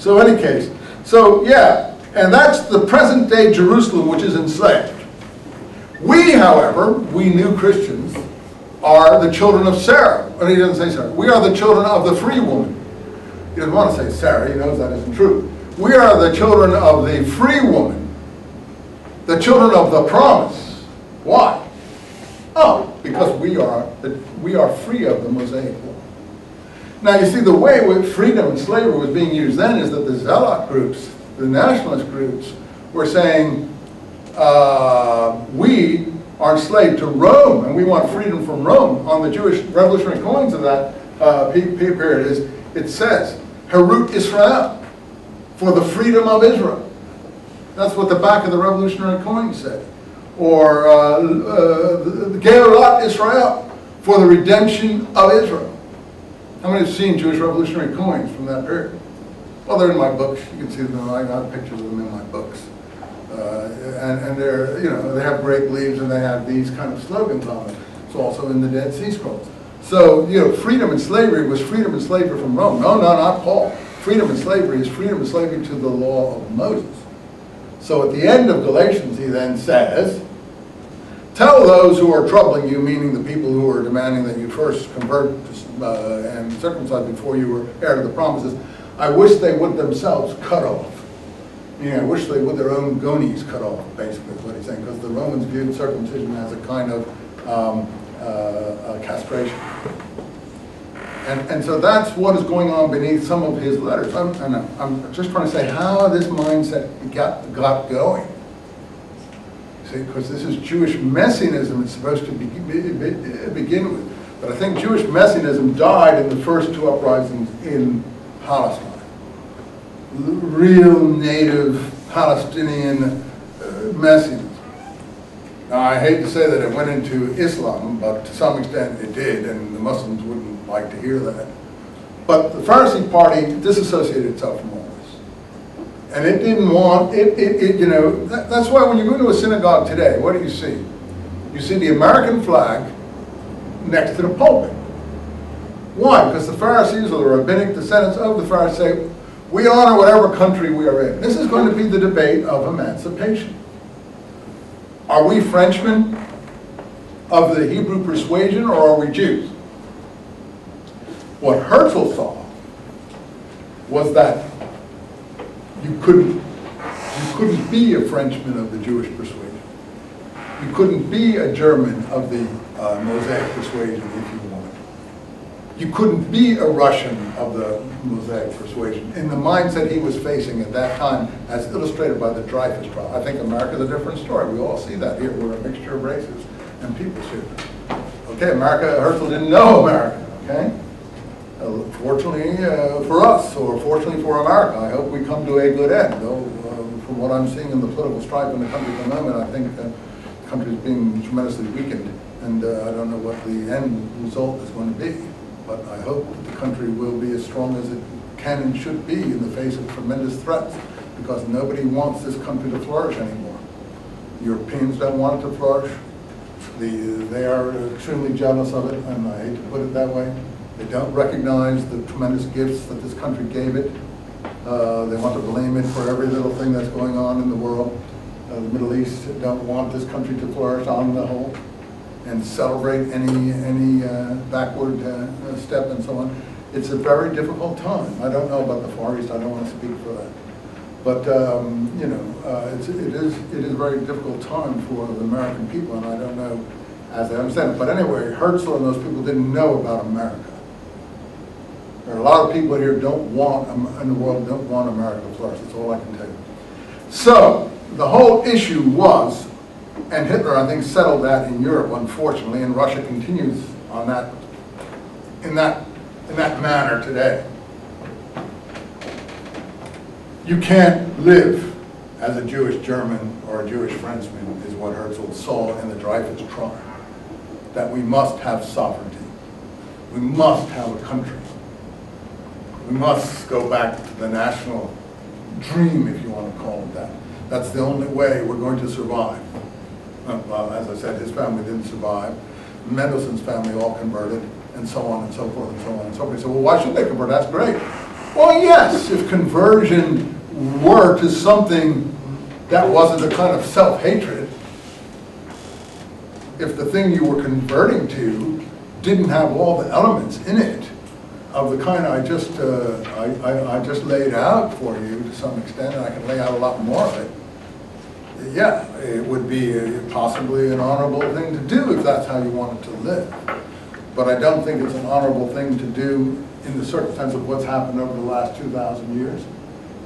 So in any case, so yeah, and that's the present day Jerusalem, which is enslaved. We, however, we new Christians, are the children of Sarah. Or he doesn't say Sarah. We are the children of the free woman. He doesn't want to say Sarah. He knows that isn't true. We are the children of the free woman, the children of the promise. Why? Oh, because we are free of the Mosaic law. Now, you see, the way with freedom and slavery was being used then is that the zealot groups, the nationalist groups, were saying, we are enslaved to Rome, and we want freedom from Rome. On the Jewish revolutionary coins of that period, it says, Herut Israel, for the freedom of Israel. That's what the back of the revolutionary coin said. Or Geulat Israel, for the redemption of Israel. How many have seen Jewish revolutionary coins from that period? Well, they're in my books. You can see them. I got pictures of them in my books. And they're, you know, they have great leaves and they have these kind of slogans on them. It's also in the Dead Sea Scrolls. So, you know, freedom and slavery was freedom and slavery from Rome. No, not Paul. Freedom and slavery is freedom and slavery to the law of Moses. So at the end of Galatians, he then says, tell those who are troubling you, meaning the people who are demanding that you first convert and circumcise before you were heir to the promises, I wish they would themselves cut off. Meaning, I wish they would their own gonies cut off, basically, is what he's saying, because the Romans viewed circumcision as a kind of castration. And so that's what is going on beneath some of his letters. I'm just trying to say how this mindset got going. See, because this is Jewish messianism it's supposed to begin with. But I think Jewish messianism died in the first two uprisings in Palestine. Real native Palestinian messianism. Now, I hate to say that it went into Islam, but to some extent it did, and the Muslims wouldn't like to hear that. But the Pharisee party disassociated itself from all this. And it didn't want, you know, that's why when you go to a synagogue today, what do you see? You see the American flag next to the pulpit. Why? Because the Pharisees or the rabbinic descendants of the Pharisees say, we honor whatever country we are in. This is going to be the debate of emancipation. Are we Frenchmen of the Hebrew persuasion, or are we Jews? What Herzl saw was that you couldn't be a Frenchman of the Jewish persuasion. You couldn't be a German of the Mosaic persuasion if you wanted. You couldn't be a Russian of the Mosaic persuasion in the mindset he was facing at that time, as illustrated by the Dreyfus trial. I think America's a different story. We all see that here. We're a mixture of races and peoples here. Okay, America, Herzl didn't know America, okay? Fortunately for us, or fortunately for America, I hope we come to a good end. Though, from what I'm seeing in the political strife in the country at the moment, I think the country is being tremendously weakened, and I don't know what the end result is going to be. But I hope that the country will be as strong as it can and should be in the face of tremendous threats, because nobody wants this country to flourish anymore. Europeans don't want it to flourish. They are extremely jealous of it, and I hate to put it that way. They don't recognize the tremendous gifts that this country gave it. They want to blame it for every little thing that's going on in the world. The Middle East don't want this country to flourish on the whole, and celebrate any backward step and so on. It's a very difficult time. I don't know about the Far East. I don't want to speak for that. But you know, it is a very difficult time for the American people, and I don't know as I understand it. But anyway, Herzl and those people didn't know about America. There are a lot of people here in the world don't want America to flourish. That's all I can tell you. So the whole issue was, and Hitler, I think, settled that in Europe, unfortunately, and Russia continues on that, in that manner today. You can't live as a Jewish German or a Jewish Frenchman, is what Herzl saw in the Dreyfus trial. That we must have sovereignty. We must have a country. We must go back to the national dream, if you want to call it that. That's the only way we're going to survive. Well, as I said, his family didn't survive. Mendelssohn's family all converted, and so on and so forth and so on and so forth. So, well, why should they convert? That's great. Well, yes, if conversion were to something that wasn't a kind of self-hatred, if the thing you were converting to didn't have all the elements in it of the kind I just laid out for you to some extent, and I can lay out a lot more of it, yeah, it would be possibly an honorable thing to do if that's how you wanted to live. But I don't think it's an honorable thing to do in the circumstance of what's happened over the last 2,000 years,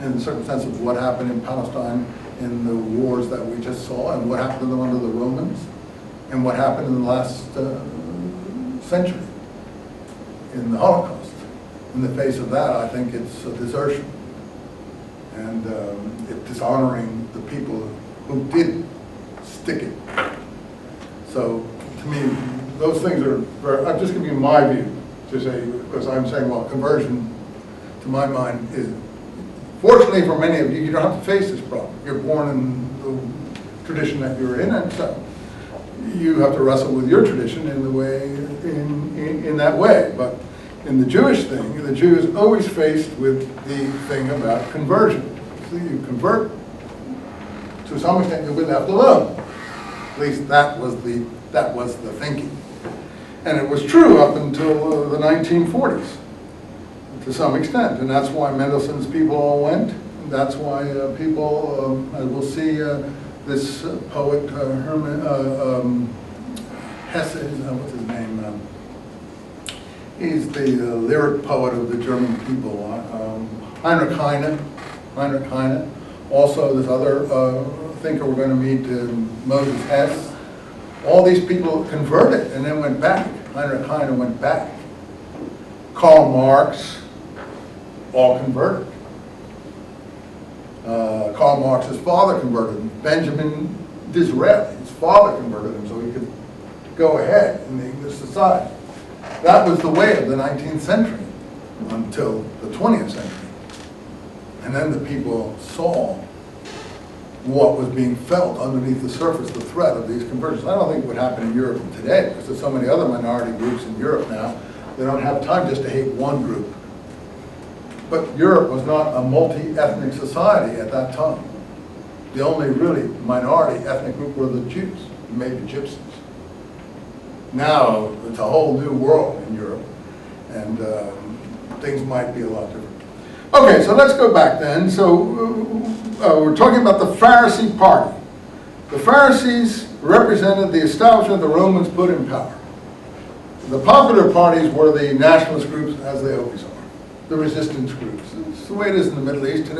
in the circumstance of what happened in Palestine in the wars that we just saw, and what happened to them under the Romans, and what happened in the last century in the Holocaust. In the face of that, I think it's a desertion, and it's dishonoring the people who did stick it. So, to me, those things are very, I'm just giving you my view to say, because I'm saying, well, conversion, to my mind, is, fortunately for many of you, you don't have to face this problem. You're born in the tradition that you're in, and so you have to wrestle with your tradition in the way, in that way. But in the Jewish thing, the Jew is always faced with the thing about conversion. So you convert, to some extent you'll be left alone. At least that was the thinking. And it was true up until the 1940s, to some extent. And that's why Mendelssohn's people all went. And that's why people, as we'll see, this poet, Hesse, what's his name? He's the lyric poet of the German people, Heinrich Heine. Also, this other thinker we're going to meet, Moses Hess. All these people converted and then went back. Heinrich Heine went back. Karl Marx, all converted. Karl Marx's father converted him. Benjamin Disraeli, his father converted him so he could go ahead in the English society. That was the way of the 19th century until the 20th century. And then the people saw what was being felt underneath the surface, the threat of these conversions. I don't think it would happen in Europe today, because there's so many other minority groups in Europe now, they don't have time just to hate one group. But Europe was not a multi-ethnic society at that time. The only really minority ethnic group were the Jews, maybe gypsies. Now, it's a whole new world in Europe, and things might be a lot different. Okay, so let's go back then. So we're talking about the Pharisee party. The Pharisees represented the establishment the Romans put in power. The popular parties were the nationalist groups, as they always are, the resistance groups. It's the way it is in the Middle East today.